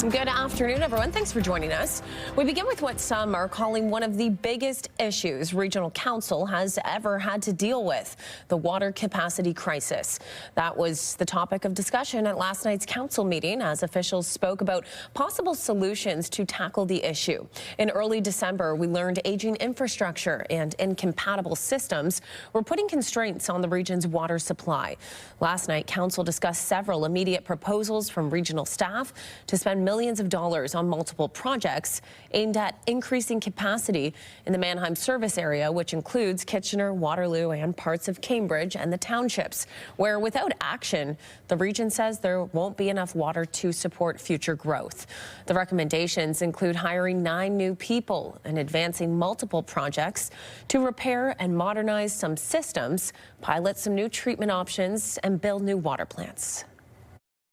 Good afternoon, everyone. Thanks for joining us. We begin with what some are calling one of the biggest issues Regional Council has ever had to deal with, the water capacity crisis. That was the topic of discussion at last night's council meeting as officials spoke about possible solutions to tackle the issue. In early December, we learned aging infrastructure and incompatible systems were putting constraints on the region's water supply. Last night, council discussed several immediate proposals from regional staff to spend millions of dollars on multiple projects aimed at increasing capacity in the Mannheim service area, which includes Kitchener, Waterloo, and parts of Cambridge and the townships, where without action, the region says there won't be enough water to support future growth. The recommendations include hiring 9 new people and advancing multiple projects to repair and modernize some systems, pilot some new treatment options, and build new water plants.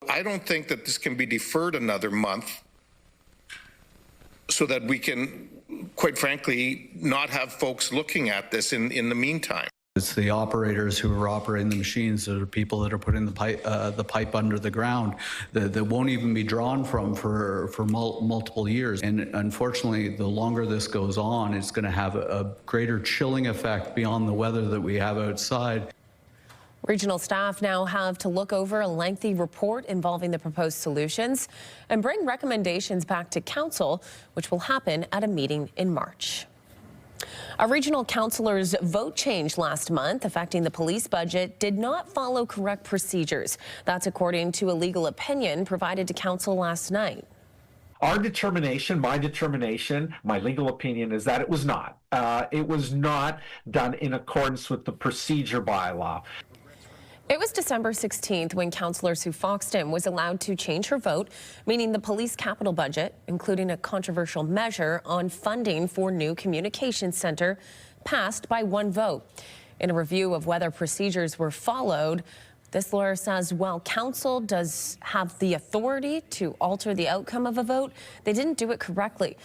I don't think that this can be deferred another month so that we can, quite frankly, not have folks looking at this in the meantime. It's the operators who are operating the machines, that are people that are putting the pipe under the ground that won't even be drawn from for multiple years. And unfortunately, the longer this goes on, it's going to have a greater chilling effect beyond the weather that we have outside. Regional staff now have to look over a lengthy report involving the proposed solutions and bring recommendations back to council, which will happen at a meeting in March. A regional councillor's vote change last month affecting the police budget did not follow correct procedures. That's according to a legal opinion provided to council last night. Our determination, my determination, my legal opinion is that it was not. It was not done in accordance with the procedure bylaw. It was December 16th when Councillor Sue Foxton was allowed to change her vote, meaning the police capital budget, including a controversial measure on funding for new communications center, passed by 1 vote. In a review of whether procedures were followed, this lawyer says while council does have the authority to alter the outcome of a vote, they didn't do it correctly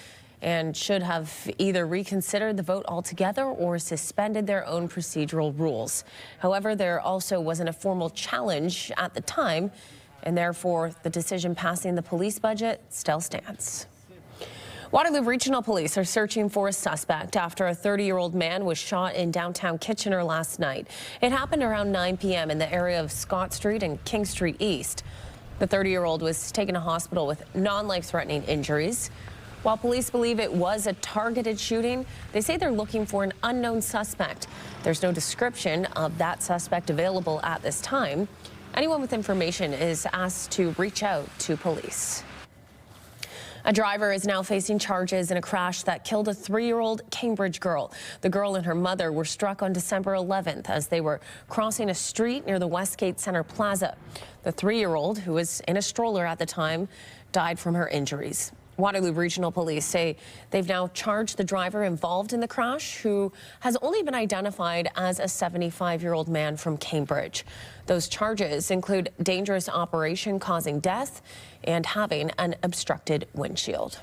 and should have either reconsidered the vote altogether or suspended their own procedural rules. However, there also wasn't a formal challenge at the time, and therefore the decision passing the police budget still stands. Waterloo Regional Police are searching for a suspect after a 30-year-old man was shot in downtown Kitchener last night. It happened around 9 p.m. in the area of Scott Street and King Street East. The 30-year-old was taken to hospital with non-life-threatening injuries. While police believe it was a targeted shooting, they say they're looking for an unknown suspect. There's no description of that suspect available at this time. Anyone with information is asked to reach out to police. A driver is now facing charges in a crash that killed a 3-year-old Cambridge girl. The girl and her mother were struck on December 11th as they were crossing a street near the Westgate Center Plaza. The 3-year-old, who was in a stroller at the time, died from her injuries. Waterloo Regional Police say they've now charged the driver involved in the crash, who has only been identified as a 75-year-old man from Cambridge. Those charges include dangerous operation causing death and having an obstructed windshield.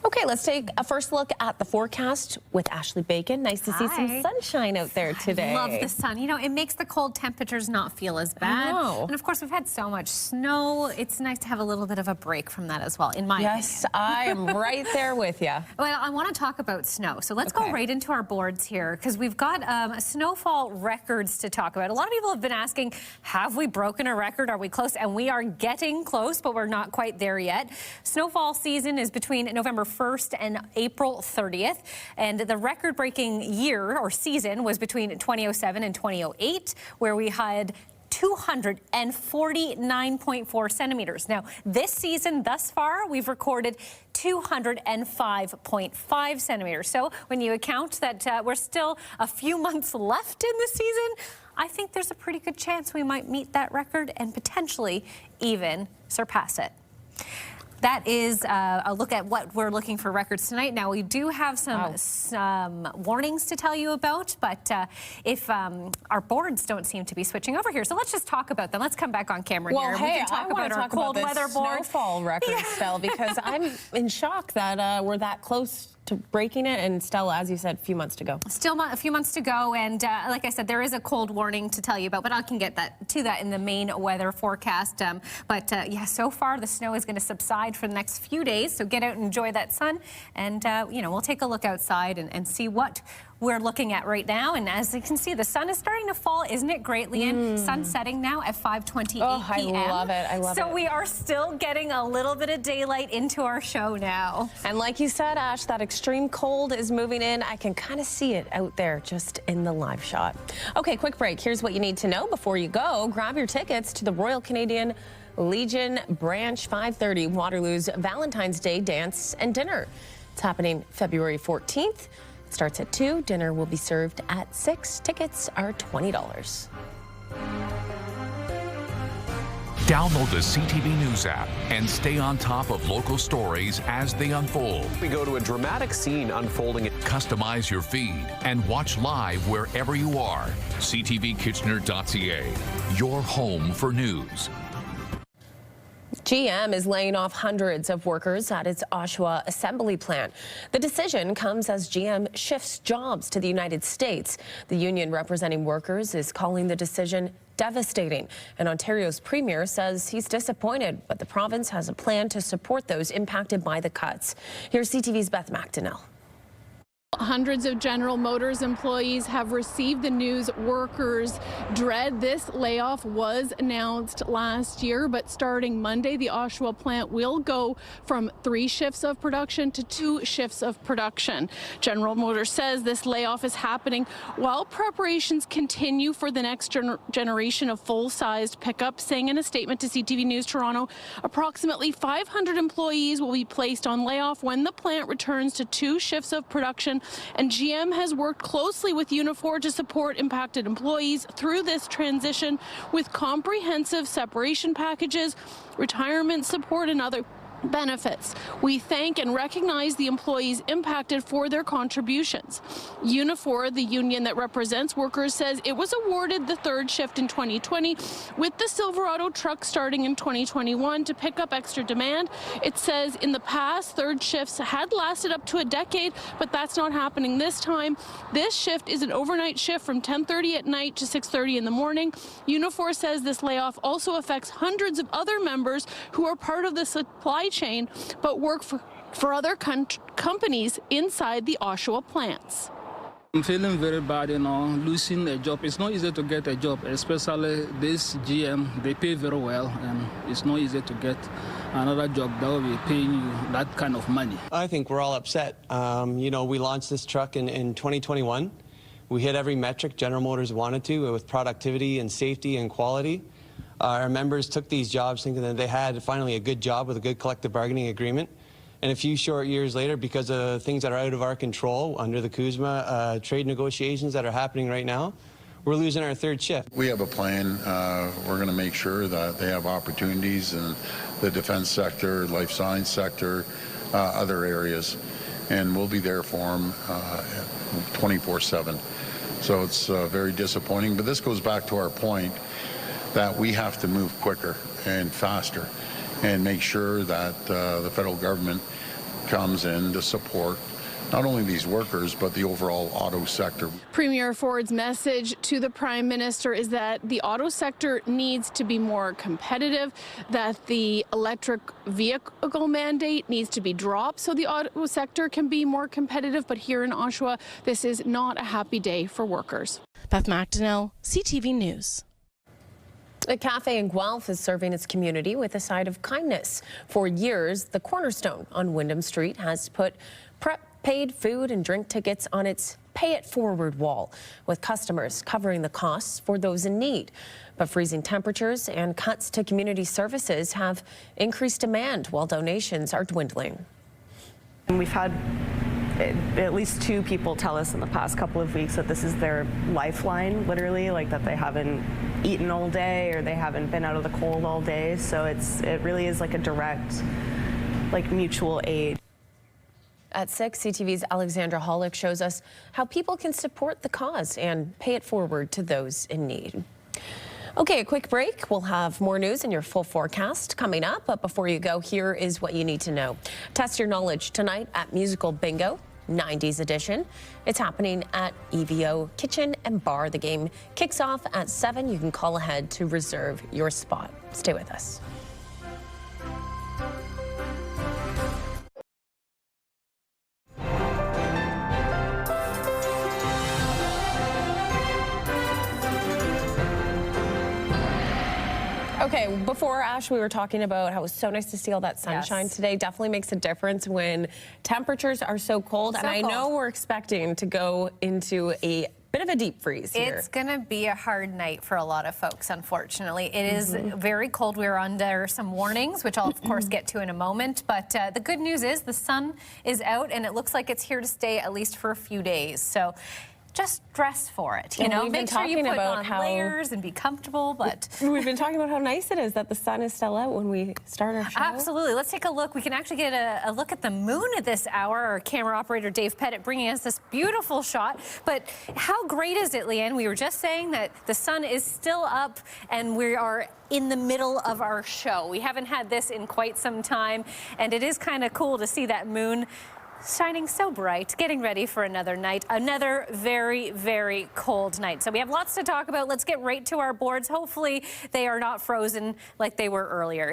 Okay, let's take a first look at the forecast with Ashley Bacon. Nice to see some sunshine out there today. I love the sun. You know, it makes the cold temperatures not feel as bad. I know. And of course, we've had so much snow. It's nice to have a little bit of a break from that as well, in my opinion. Yes, I am right there with you. Well, I want to talk about snow. So let's go right into our boards here, because we've got snowfall records to talk about. A lot of people have been asking, have we broken a record? Are we close? And we are getting close, but we're not quite there yet. Snowfall season is between November 1st and April 30th. And the record-breaking year or season was between 2007 and 2008, where we had 249.4 centimeters. Now, this season thus far, we've recorded 205.5 centimeters. So when you account that we're still a few months left in the season, I think there's a pretty good chance we might meet that record and potentially even surpass it. That is a look at what we're looking for records tonight. Now, we do have some warnings to tell you about, but if our boards don't seem to be switching over here, so let's just talk about them. Let's come back on camera here. Well, hey, we can talk about our cold weather board. Snowfall record spell, because I'm in shock that we're that close to breaking it, and Stella, as you said, a few months to go. Still a few months to go, and like I said, there is a cold warning to tell you about, but I can get to that in the main weather forecast. Yeah, so far the snow is going to subside for the next few days, so get out and enjoy that sun, and you know, we'll take a look outside and see what we're looking at right now. And as you can see, the sun is starting to fall. Isn't it great, Leanne? Sun setting now at 5:28 p.m. I love it. I love it. So we are still getting a little bit of daylight into our show now. And like you said, Ash, that extreme cold is moving in. I can kind of see it out there just in the live shot. Okay, quick break. Here's what you need to know before you go. Grab your tickets to the Royal Canadian Legion Branch 530 Waterloo's Valentine's Day Dance and Dinner. It's happening February 14th. It starts at 2. Dinner will be served at 6. Tickets are $20. Download the CTV News app and stay on top of local stories as they unfold. We go to a dramatic scene unfolding. Customize your feed and watch live wherever you are. CTVKitchener.ca, your home for news. GM is laying off hundreds of workers at its Oshawa assembly plant. The decision comes as GM shifts jobs to the United States. The union representing workers is calling the decision devastating. And Ontario's premier says he's disappointed, but the province has a plan to support those impacted by the cuts. Here's CTV's Beth McDonnell. Hundreds of General Motors employees have received the news workers dread. This layoff was announced last year, but starting Monday, the Oshawa plant will go from 3 shifts of production to 2 shifts of production. General Motors says this layoff is happening while preparations continue for the next generation of full-sized pickups, saying in a statement to CTV News Toronto, approximately 500 employees will be placed on layoff when the plant returns to 2 shifts of production. And GM has worked closely with Unifor to support impacted employees through this transition with comprehensive separation packages, retirement support, and other benefits. We thank and recognize the employees impacted for their contributions. Unifor, the union that represents workers, says it was awarded the 3rd shift in 2020 with the Silverado truck starting in 2021 to pick up extra demand. It says in the past, 3rd shifts had lasted up to a decade, but that's not happening this time. This shift is an overnight shift from 10:30 at night to 6:30 in the morning. Unifor says this layoff also affects hundreds of other members who are part of the supply chain but work for other companies inside the Oshawa plants. I'm feeling very bad, losing a job. It's not easy to get a job, especially this GM. They pay very well, and it's not easy to get another job that will be paying you that kind of money. I think we're all upset. We launched this truck in 2021. We hit every metric General Motors wanted to with productivity and safety and quality. Our members took these jobs thinking that they had finally a good job with a good collective bargaining agreement. And a few short years later, because of things that are out of our control under the CUSMA trade negotiations that are happening right now, we're losing our 3rd shift. We have a plan. We're going to make sure that they have opportunities in the defense sector, life science sector, other areas. And we'll be there for them 24/7. So it's very disappointing. But this goes back to our point that we have to move quicker and faster and make sure that the federal government comes in to support not only these workers, but the overall auto sector. Premier Ford's message to the Prime Minister is that the auto sector needs to be more competitive, that the electric vehicle mandate needs to be dropped so the auto sector can be more competitive. But here in Oshawa, this is not a happy day for workers. Beth McDonnell, CTV News. A cafe in Guelph is serving its community with a side of kindness. For years, the Cornerstone on Wyndham Street has put paid food and drink tickets on its Pay It Forward wall, with customers covering the costs for those in need. But freezing temperatures and cuts to community services have increased demand while donations are dwindling. We've had at least 2 people tell us in the past couple of weeks that this is their lifeline, literally, like that they haven't eaten all day or they haven't been out of the cold all day. So it really is like a direct, mutual aid. At 6, CTV's Alexandra Hollick shows us how people can support the cause and pay it forward to those in need. Okay, a quick break. We'll have more news in your full forecast coming up. But before you go, here is what you need to know. Test your knowledge tonight at Musical Bingo. 90s edition. It's happening at EVO Kitchen and Bar. The game kicks off at 7. You can call ahead to reserve your spot. Stay with us. Okay, before, Ash, we were talking about how it was so nice to see all that sunshine today. Definitely makes a difference when temperatures are so cold. And I know we're expecting to go into a bit of a deep freeze here. It's going to be a hard night for a lot of folks, unfortunately. It is very cold. We're under some warnings, which I'll, of course, get to in a moment. But the good news is the sun is out, and it looks like it's here to stay at least for a few days. So just dress for it, you know, make sure you put on layers and be comfortable. But we've been talking about how nice it is that the sun is still out when we start our show. Absolutely. Let's take a look. We can actually get a look at the moon at this hour. Our camera operator Dave Pettit bringing us this beautiful shot. But how great is it, Leanne? We were just saying that the sun is still up and we are in the middle of our show. We haven't had this in quite some time, and it is kind of cool to see that moon shining so bright, getting ready for another night, another very, very cold night. So we have lots to talk about. Let's get right to our boards. Hopefully they are not frozen like they were earlier.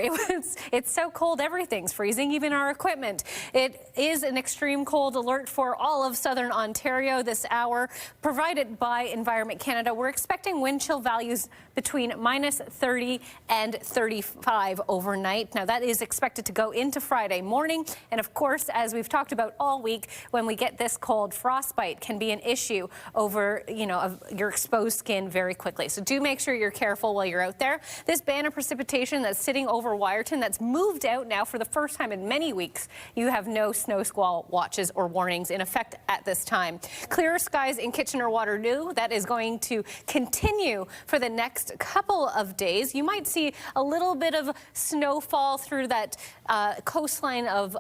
It's so cold, everything's freezing, even our equipment. It is an extreme cold alert for all of southern Ontario this hour, provided by Environment Canada. We're expecting wind chill values between -30 and 35 overnight. Now that is expected to go into Friday morning. And of course, as we've talked about all week, when we get this cold, frostbite can be an issue over, you know, of your exposed skin very quickly. So do make sure you're careful while you're out there. This band of precipitation that's sitting over Wyerton, that's moved out now for the first time in many weeks. You have no snow squall watches or warnings in effect at this time. Clear skies in Kitchener, Waterloo. That is going to continue for the next couple of days. You might see a little bit of snowfall through that coastline of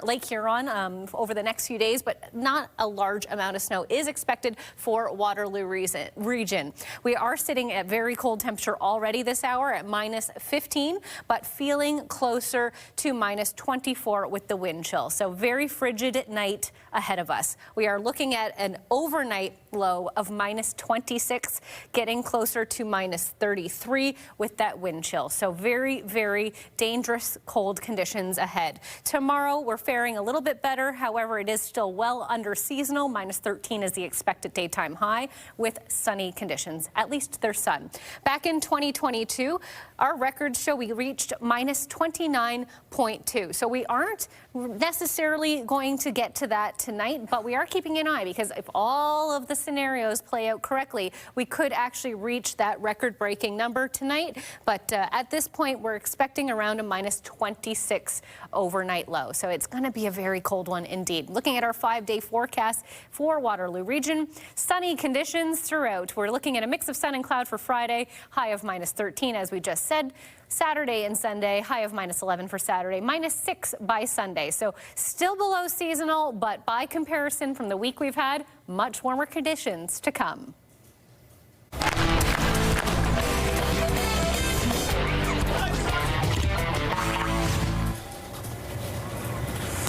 Lake Huron over the next few days, but not a large amount of snow is expected for Waterloo region. We are sitting at very cold temperature already this hour at -15, but feeling closer to -24 with the wind chill. So very frigid night ahead of us. We are looking at an overnight low of -26, getting closer to -33 with that wind chill. So very, very dangerous cold conditions ahead. Tomorrow we're faring a little bit better. However, it is still well under seasonal. -13 is the expected daytime high with sunny conditions. At least there's sun. Back in 2022, our records show we reached -29.2. So we aren't necessarily going to get to that tonight, but we are keeping an eye, because if all of the scenarios play out correctly, we could actually reach that record-breaking number tonight. But at this point, we're expecting around a -26 overnight low. So it's going to be a very cold one indeed. Looking at our 5-day forecast for Waterloo region, sunny conditions throughout. We're looking at a mix of sun and cloud for Friday, high of -13, as we just said. Saturday and Sunday, high of -11 for Saturday, -6 by Sunday. So still below seasonal, but by comparison from the week we've had, much warmer conditions to come.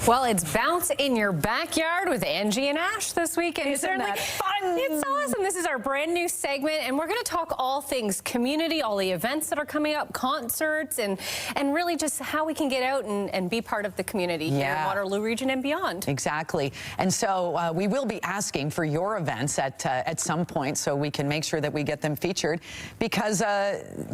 Well, it's bounce in your backyard with Angie and Ash this weekend. Isn't that fun? It's awesome. This is our brand new segment, and we're going to talk all things community, all the events that are coming up, concerts, and really just how we can get out and be part of the community here in Waterloo region and beyond. Exactly. And so we will be asking for your events at some point, so we can make sure that we get them featured, because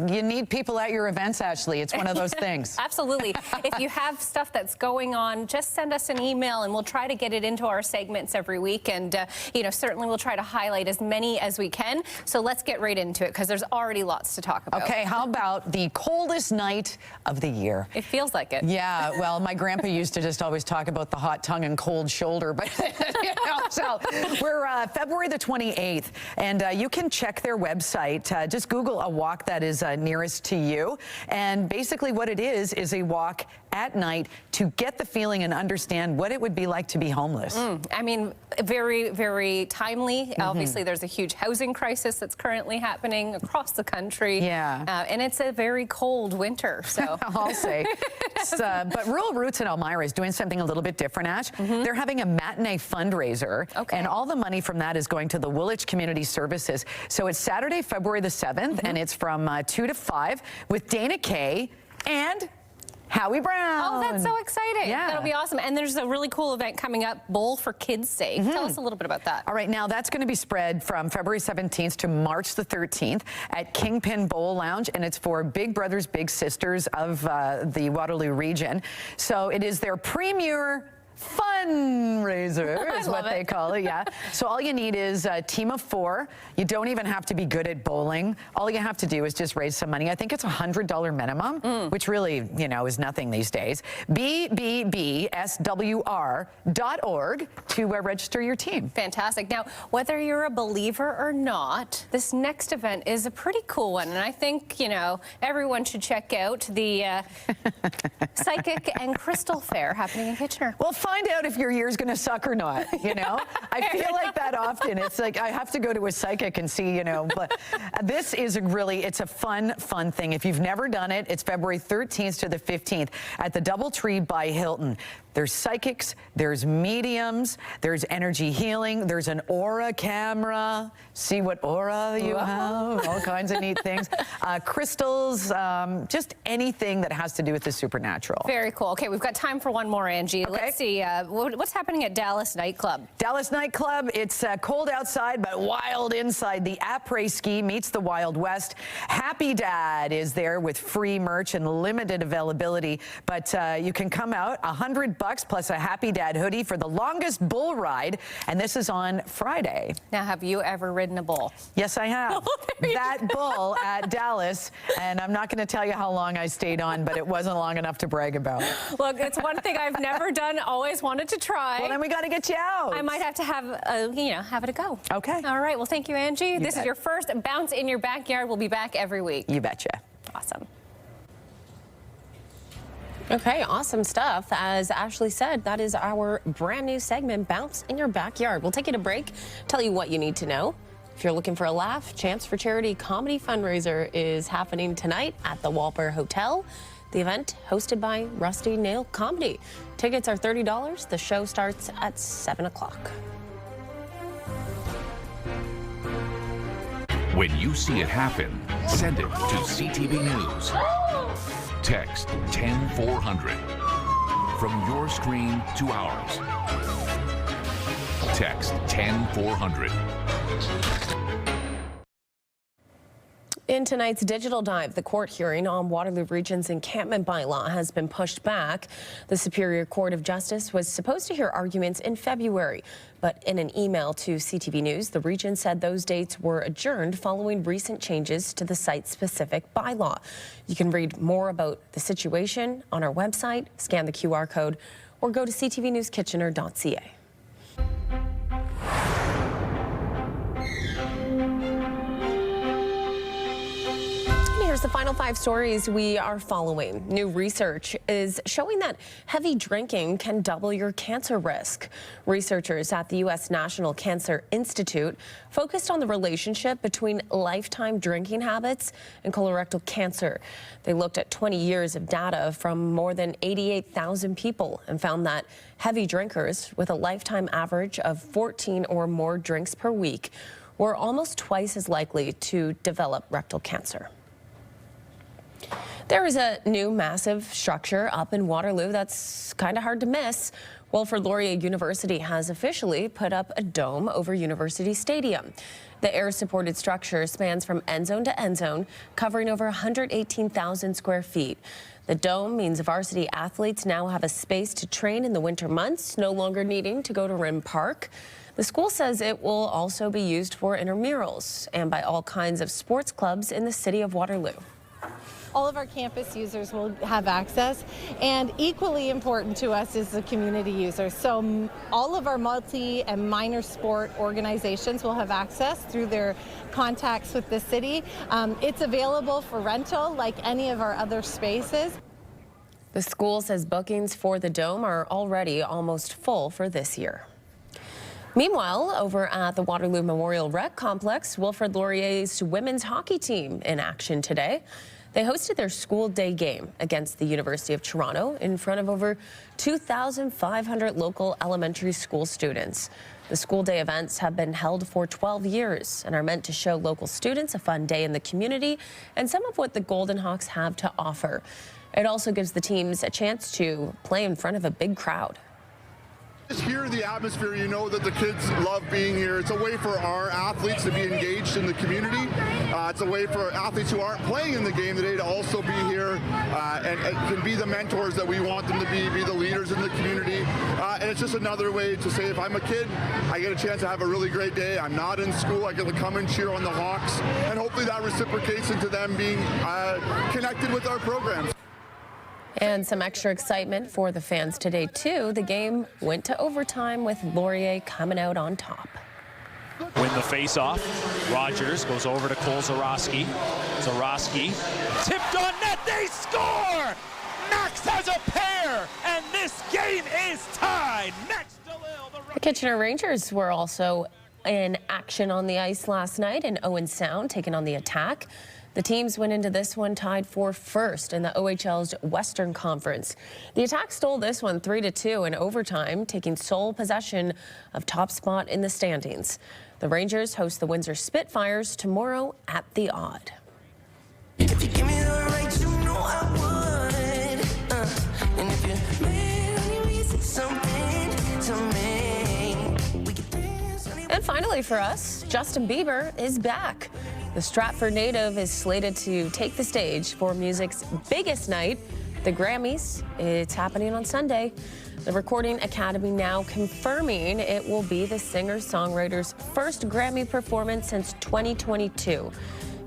you need people at your events, Ashley. It's one of those things. Absolutely. If you have stuff that's going on, just send us an email and we'll try to get it into our segments every week. And, you know, certainly we'll try to highlight as many as we can. So let's get right into it, because there's already lots to talk about. Okay, how about the coldest night of the year? It feels like it. Yeah, well, my grandpa used to just always talk about the hot tongue and cold shoulder. But, you know, so we're February the 28th, and you can check their website. Just Google a walk that is nearest to you. And basically what it is a walk at night to get the feeling and understand what it would be like to be homeless. I mean, very, very timely. Obviously, there's a huge housing crisis that's currently happening across the country. Yeah. And it's a very cold winter, so. I'll say. But Rural Roots in Elmira is doing something a little bit different, Ash. They're having a matinee fundraiser, and all the money from that is going to the Woolwich Community Services. So it's Saturday, February the 7th, and it's from 2 to 5 with Dana Kay and Howie Brown. Oh, that's so exciting. Yeah. That'll be awesome. And there's a really cool event coming up, Bowl for Kids' Sake. Tell us a little bit about that. All right, now that's going to be spread from February 17th to March the 13th at Kingpin Bowl Lounge, and it's for Big Brothers Big Sisters of the Waterloo region. So it is their premier fundraiser is what they call it, yeah. So all you need is a team of 4. You don't even have to be good at bowling. All you have to do is just raise some money. I think it's $100 minimum, which really, you know, is nothing these days. BBBSWR.org to register your team. Fantastic. Now, whether you're a believer or not, this next event is a pretty cool one. And I think, you know, everyone should check out the Psychic and Crystal Fair happening in Kitchener. Well, find out if your year's going to suck or not, you know? I feel like that often. It's like I have to go to a psychic and see, you know, but this is it's a fun thing. If you've never done it, it's February 13th to the 15th at the DoubleTree by Hilton. There's psychics, there's mediums, there's energy healing, there's an aura camera. See what aura you have, all kinds of neat things. Crystals, just anything that has to do with the supernatural. Very cool. Okay, we've got time for one more, Angie. Okay. Let's see, what's happening at Dallas Nightclub? Dallas Nightclub, it's cold outside but wild inside. The après-ski meets the Wild West. Happy Dad is there with free merch and limited availability, but you can come out, $100 plus a Happy Dad hoodie for the longest bull ride, and this is on Friday. Now, have you ever ridden a bull? Yes, I have. That bull at Dallas, and I'm not going to tell you how long I stayed on, but it wasn't long enough to brag about. Look, it's one thing I've never done, always wanted to try. Well, then we got to get you out. I might have to have, have it a go. Okay. All right. Well, thank you, Angie. This is your first Bounce in Your Backyard. We'll be back every week. You betcha. Awesome. Okay, awesome stuff. As Ashley said, that is our brand new segment, Bounce in Your Backyard. We'll take you to break, tell you what you need to know. If you're looking for a laugh, Chance for Charity comedy fundraiser is happening tonight at the Walper Hotel. The event hosted by Rusty Nail Comedy. Tickets are $30. The show starts at 7 o'clock. When you see it happen, send it to CTV News. Text 10400. From your screen to ours. Text 10400. In tonight's Digital Dive, the court hearing on Waterloo Region's Encampment bylaw has been pushed back. The Superior Court of Justice was supposed to hear arguments in February, but in an email to CTV News, the region said those dates were adjourned following recent changes to the site-specific bylaw. You can read more about the situation on our website, scan the QR code, or go to ctvnewskitchener.ca. Here's the final 5 stories we are following. New research is showing that heavy drinking can double your cancer risk. Researchers at the U.S. National Cancer Institute focused on the relationship between lifetime drinking habits and colorectal cancer. They looked at 20 years of data from more than 88,000 people and found that heavy drinkers with a lifetime average of 14 or more drinks per week were almost twice as likely to develop rectal cancer. There is a new massive structure up in Waterloo that's kind of hard to miss. Wilfrid Laurier University has officially put up a dome over University Stadium. The air-supported structure spans from end zone to end zone, covering over 118,000 square feet. The dome means varsity athletes now have a space to train in the winter months, no longer needing to go to Rim Park. The school says it will also be used for intramurals and by all kinds of sports clubs in the city of Waterloo. All of our campus users will have access, and equally important to us is the community users. So all of our multi and minor sport organizations will have access through their contacts with the city. It's available for rental like any of our other spaces. The school says bookings for the dome are already almost full for this year. Meanwhile, over at the Waterloo Memorial Rec Complex, Wilfrid Laurier's women's hockey team in action today. They hosted their school day game against the University of Toronto in front of over 2,500 local elementary school students. The school day events have been held for 12 years and are meant to show local students a fun day in the community and some of what the Golden Hawks have to offer. It also gives the teams a chance to play in front of a big crowd. Just hear the atmosphere, you know that the kids love being here. It's a way for our athletes to be engaged in the community. It's a way for athletes who aren't playing in the game today to also be here and can be the mentors that we want them to be the leaders in the community. And it's just another way to say, if I'm a kid, I get a chance to have a really great day. I'm not in school. I get to come and cheer on the Hawks. And hopefully that reciprocates into them being connected with our programs. And some extra excitement for the fans today, too. The game went to overtime with Laurier coming out on top. Win the face-off. Rogers goes over to Cole Zarowski. Zarowski tipped on net. They score! Max has a pair, and this game is tied. Next to Lille. The Kitchener Rangers were also in action on the ice last night in Owen Sound, taking on the Attack. The teams went into this one tied for first in the OHL's Western Conference. The Attack stole this one 3-2 in overtime, taking sole possession of top spot in the standings. The Rangers host the Windsor Spitfires tomorrow at the Odd. If you give me the right, you know I would. And if you made something to me, we could dance. And finally for us, Justin Bieber is back. The Stratford native is slated to take the stage for music's biggest night, the Grammys. It's happening on Sunday. The Recording Academy now confirming it will be the singer-songwriter's first Grammy performance since 2022.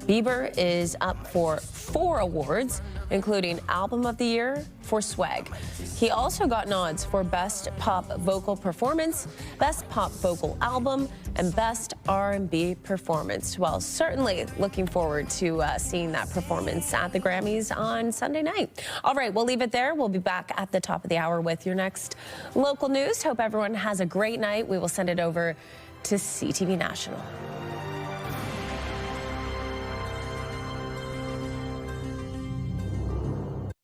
Bieber is up for 4 awards, including Album of the Year for Swag. He also got nods for Best Pop Vocal Performance, Best Pop Vocal Album, and Best R&B Performance. Well, certainly looking forward to seeing that performance at the Grammys on Sunday night. All right, we'll leave it there. We'll be back at the top of the hour with your next local news. Hope everyone has a great night. We will send it over to CTV National.